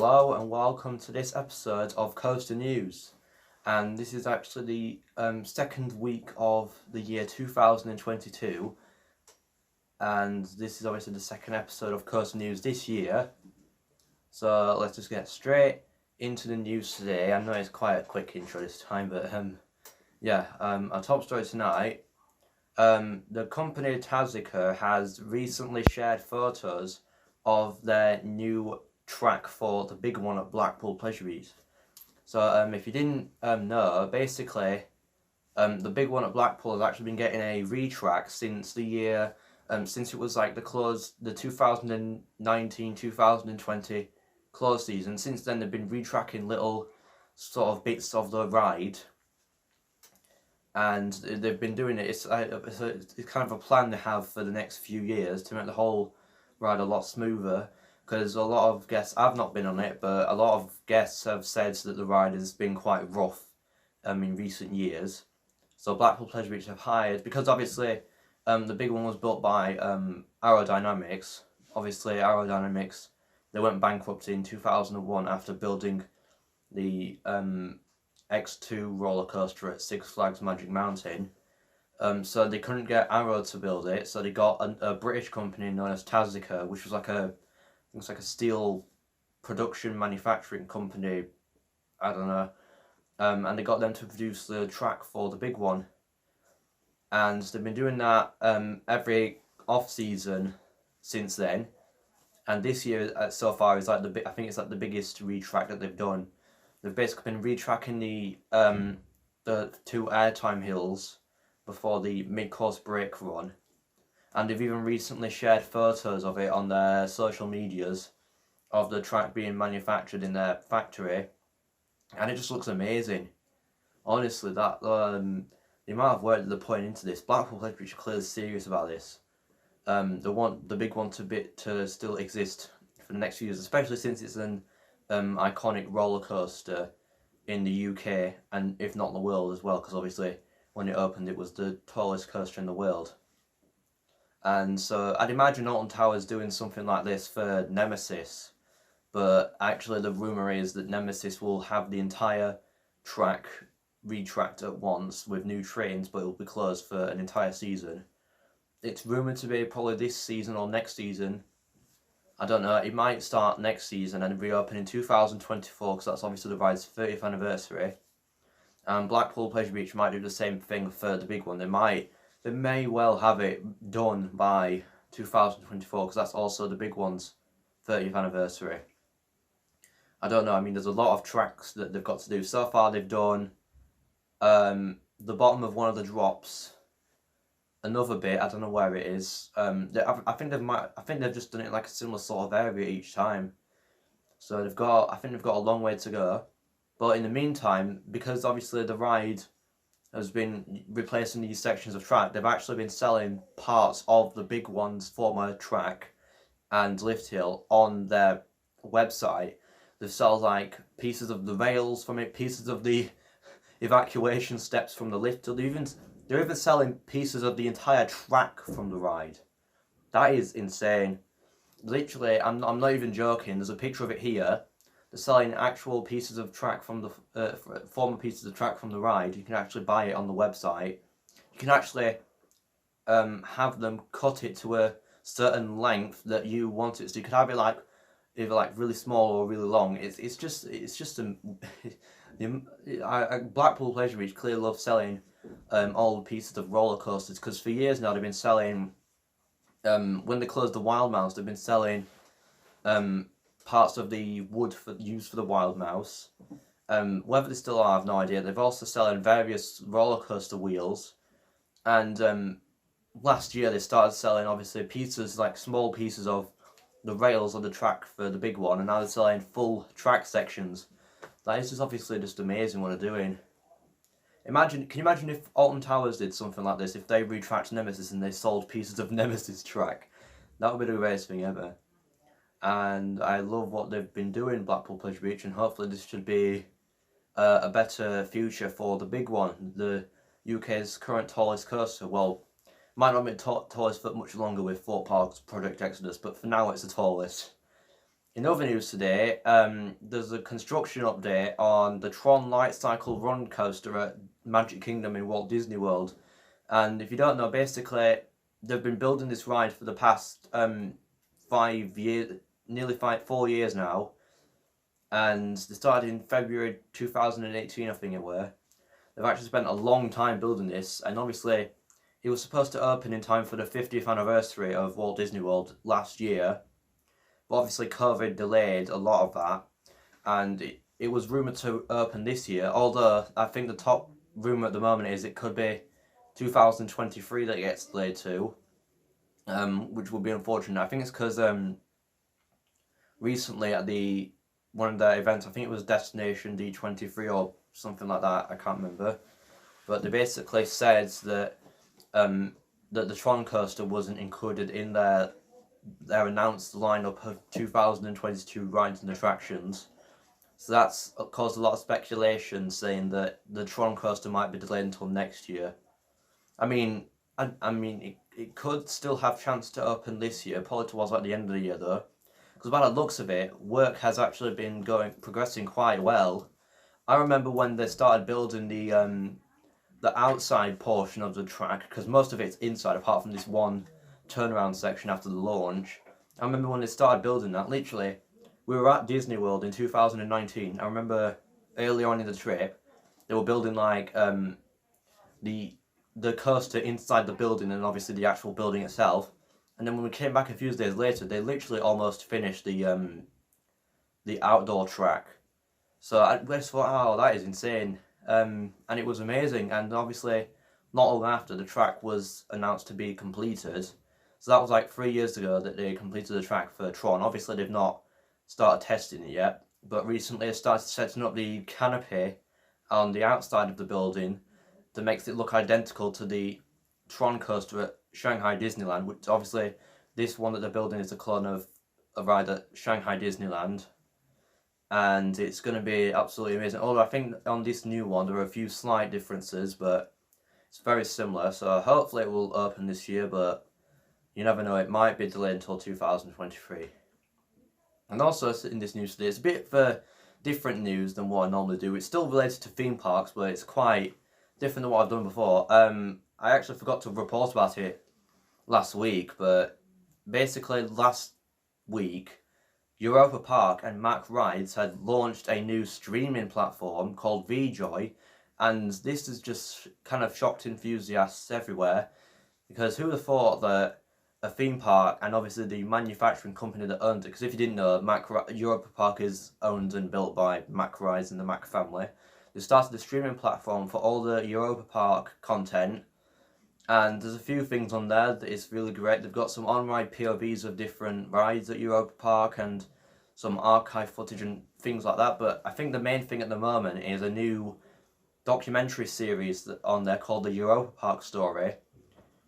Hello and welcome to this episode of Coaster News, and this is actually the second week of the year 2022, and this is obviously the second episode of Coaster News this year. So let's just get straight into the news today. I know it's quite a quick intro this time, but our top story tonight. The company Taziker has recently shared photos of their new track for the big one at Blackpool Pleasure Beach. So if you didn't know, basically the big one at Blackpool has actually been getting a retrack since the year since it was like the 2019-2020 close season. Since then they've been retracking little sort of bits of the ride, and they've been doing it. It's kind of a plan they have for the next few years to make the whole ride a lot smoother, because a lot of guests, I've not been on it, but a lot of guests have said that the ride has been quite rough in recent years. So Blackpool Pleasure Beach have hired, because obviously the big one was built by Aerodynamics. Obviously Aerodynamics, they went bankrupt in 2001 after building the X2 roller coaster at Six Flags Magic Mountain. So they couldn't get Arrow to build it, so they got a British company known as Taziker, which was like a steel production manufacturing company, I don't know, and they got them to produce the track for the big one, and they've been doing that every off season since then, and this year so far is like I think it's like the biggest retrack that they've done. They've basically been retracking the two airtime hills before the mid-course brake run, and they've even recently shared photos of it on their social medias of the track being manufactured in their factory, and it just looks amazing. Honestly, that the amount of work that they're putting into this, Blackpool Pleasure Beach are clearly serious about this. They want the big one to still exist for the next few years, especially since it's an iconic roller coaster in the UK, and if not the world as well, because obviously when it opened it was the tallest coaster in the world. And so I'd imagine Alton Towers doing something like this for Nemesis, but actually the rumour is that Nemesis will have the entire track retracked at once with new trains, but it will be closed for an entire season. It's rumoured to be probably this season or next season. I don't know, it might start next season and reopen in 2024, because that's obviously the ride's 30th anniversary. And Blackpool Pleasure Beach might do the same thing for the big one. They may well have it done by 2024, because that's also the big one's 30th anniversary. I don't know, I mean, there's a lot of tracks that they've got to do. So far they've done the bottom of one of the drops, another bit, I don't know where it is. I think they've just done it like a similar sort of area each time. So I think they've got a long way to go. But in the meantime, because obviously the ride has been replacing these sections of track, they've actually been selling parts of the big one's former track and lift hill on their website. They sell like pieces of the rails from it, pieces of the evacuation steps from the lift hill. They're even selling pieces of the entire track from the ride. That is insane. Literally, I'm not even joking. There's a picture of it here. They're selling actual pieces of track from the former pieces of track from the ride. You can actually buy it on the website. You can actually have them cut it to a certain length that you want it. So you could have it like either like really small or really long. It's just Blackpool Pleasure Beach clearly love selling old pieces of roller coasters, because for years now they've been selling. When they closed the Wild Mouse, they've been selling parts of the wood used for the Wild Mouse. Whether they still are, I have no idea. They've also selling various roller coaster wheels, and last year they started selling obviously pieces, like small pieces of the rails on the track for the big one, and now they're selling full track sections. That is just obviously just amazing what they're doing. Can you imagine if Alton Towers did something like this, if they retracked Nemesis and they sold pieces of Nemesis track? That would be the greatest thing ever. And I love what they've been doing, Blackpool Pleasure Beach, and hopefully this should be a better future for the big one, the UK's current tallest coaster. Well, might not be tallest for much longer with Thorpe Park's Project Exodus, but for now it's the tallest. In other news today, there's a construction update on the Tron Lightcycle Run coaster at Magic Kingdom in Walt Disney World. And if you don't know, basically, they've been building this ride for the past 5 years, nearly 4 years now. And they started in February 2018, I think it were. They've actually spent a long time building this, and obviously, it was supposed to open in time for the 50th anniversary of Walt Disney World last year. But obviously COVID delayed a lot of that, and it was rumoured to open this year, although I think the top rumour at the moment is it could be 2023 that it gets delayed to, which would be unfortunate. I think it's because recently at one of the events, I think it was Destination D23 or something like that, I can't remember, but they basically said that that the Tron coaster wasn't included in their announced lineup of 2022 rides and attractions. So that's caused a lot of speculation saying that the Tron coaster might be delayed until next year. I mean, it could still have chance to open this year, probably towards like the end of the year though. Because by the looks of it, work has actually been progressing quite well. I remember when they started building the outside portion of the track, because most of it's inside apart from this one turnaround section after the launch. I remember when they started building that, literally, we were at Disney World in 2019. I remember early on in the trip, they were building like the coaster inside the building and obviously the actual building itself. And then when we came back a few days later, they literally almost finished the outdoor track. So I just thought, oh, that is insane. And it was amazing. And obviously, not long after, the track was announced to be completed. So that was like 3 years ago that they completed the track for Tron. Obviously, they've not started testing it yet. But recently, they started setting up the canopy on the outside of the building that makes it look identical to the Tron coaster at Shanghai Disneyland, which obviously this one that they're building is a clone of a ride at Shanghai Disneyland, and it's going to be absolutely amazing. Although I think on this new one there are a few slight differences, but it's very similar, so hopefully it will open this year, but you never know, it might be delayed until 2023. And also in this news today, it's a bit of different news than what I normally do. It's still related to theme parks, but it's quite different than what I've done before. I actually forgot to report about it last week, but basically last week, Europa-Park and Mack Rides had launched a new streaming platform called VEEJOY, and this has just kind of shocked enthusiasts everywhere, because who would have thought that a theme park, and obviously the manufacturing company that owned it, because if you didn't know, Europa-Park is owned and built by Mack Rides and the Mack family. They started a streaming platform for all the Europa-Park content, and there's a few things on there that is really great. They've got some on-ride POVs of different rides at Europa-Park and some archive footage and things like that, but I think the main thing at the moment is a new documentary series on there called the Europa-Park Story,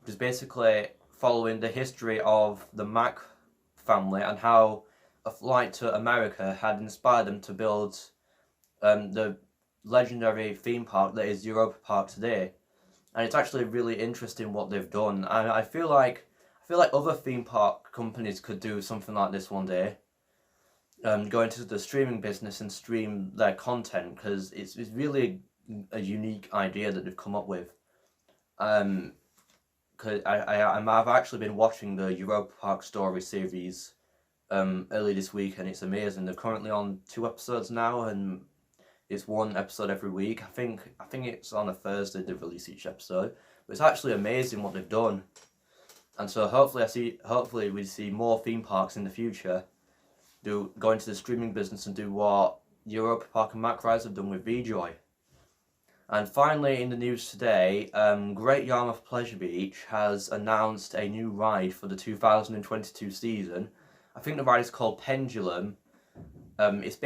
which is basically following the history of the Mack family and how a flight to America had inspired them to build the legendary theme park that is Europa-Park today. And it's actually really interesting what they've done. And I feel like other theme park companies could do something like this one day. Go into the streaming business and stream their content, because it's really a unique idea that they've come up with. Cause I've actually been watching the Europa-Park Story series early this week, and it's amazing. They're currently on 2 episodes now, and it's 1 episode every week. I think it's on a Thursday they release each episode. But it's actually amazing what they've done. And so hopefully we see more theme parks in the future go into the streaming business and do what Europa-Park and Mack Rides have done with VEEJOY. And finally, in the news today, Great Yarmouth Pleasure Beach has announced a new ride for the 2022 season. I think the ride is called Pendulum. It's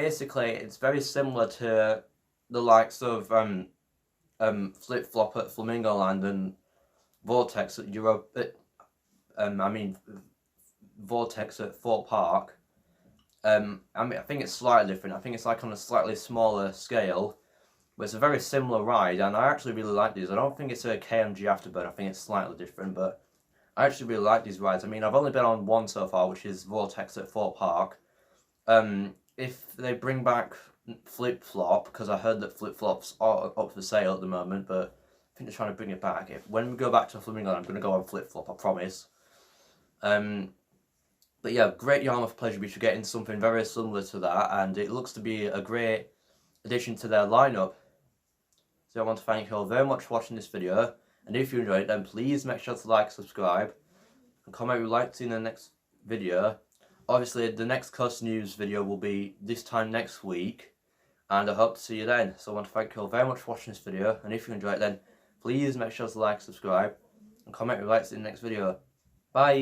very similar to the likes of Flip Flop at Flamingo Land and Vortex at Vortex at Fort Park. I think it's slightly different. I think it's like on a slightly smaller scale, but it's a very similar ride, and I actually really like these. I don't think it's a KMG Afterburn. I think it's slightly different, but I actually really like these rides. I mean, I've only been on one so far, which is Vortex at Fort Park. if they bring back flip-flop, because I heard that flip-flops are up for sale at the moment, but I think they're trying to bring it back. When we go back to Flamingo, I'm going to go on flip-flop, I promise. But yeah, Great Yarmouth Pleasure Beach are getting something very similar to that, and it looks to be a great addition to their lineup. So I want to thank you all very much for watching this video, and if you enjoyed it, then please make sure to like, subscribe, and comment you'd like to see in the next video. Obviously, the next Coast News video will be this time next week, and I hope to see you then. So I want to thank you all very much for watching this video, and if you enjoyed it, then please make sure to like, subscribe, and comment you'd like to see in the next video. Bye!